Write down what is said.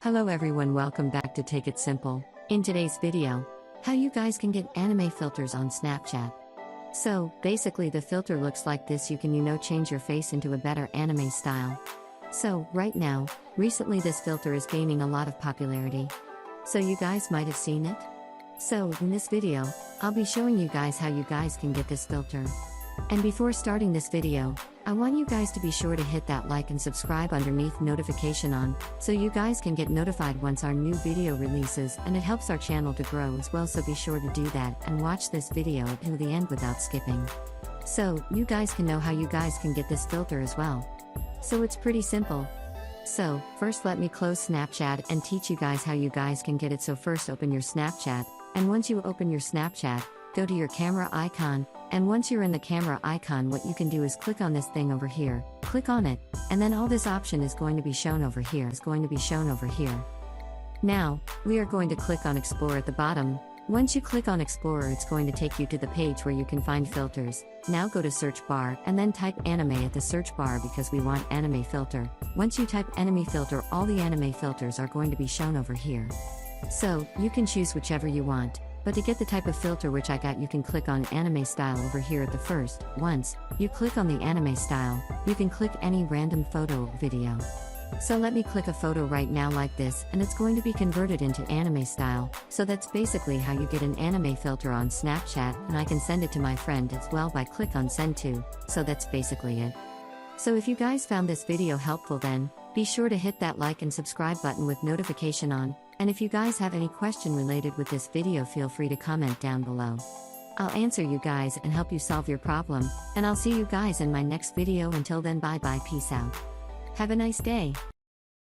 Hello everyone, welcome back to Take It Simple. In today's video, how you guys can get anime filters on Snapchat. So, basically the filter looks like this. You can change your face into a better anime style. So, right now, recently this filter is gaining a lot of popularity. So you guys might have seen it. So, in this video, I'll be showing you guys how you guys can get this filter. And before starting this video, I want you guys to be sure to hit that like and subscribe underneath notification on, so you guys can get notified once our new video releases, and it helps our channel to grow as well. So be sure to do that and watch this video to the end without skipping. So, you guys can know how you guys can get this filter as well. So it's pretty simple. So, first let me close Snapchat and teach you guys how you guys can get it. So first open your Snapchat, and once you open your Snapchat, go to your camera icon, and once you're in the camera icon, what you can do is click on this thing over here, click on it, and then all this option is going to be shown over here. Now, we are going to click on Explore at the bottom. Once you click on Explorer, it's going to take you to the page where you can find filters. Now go to search bar and then type anime at the search bar because we want anime filter. Once you type anime filter, all the anime filters are going to be shown over here. So, you can choose whichever you want. But to get the type of filter which I got, you can click on anime style over here at the first. Once you click on the anime style, you can click any random photo or video. So let me click a photo right now like this, and it's going to be converted into anime style. So that's basically how you get an anime filter on Snapchat, and I can send it to my friend as well by click on send to. So that's basically it. So if you guys found this video helpful, then be sure to hit that like and subscribe button with notification on. And if you guys have any question related with this video, feel free to comment down below. I'll answer you guys and help you solve your problem, and I'll see you guys in my next video. Until then, bye bye, peace out. Have a nice day.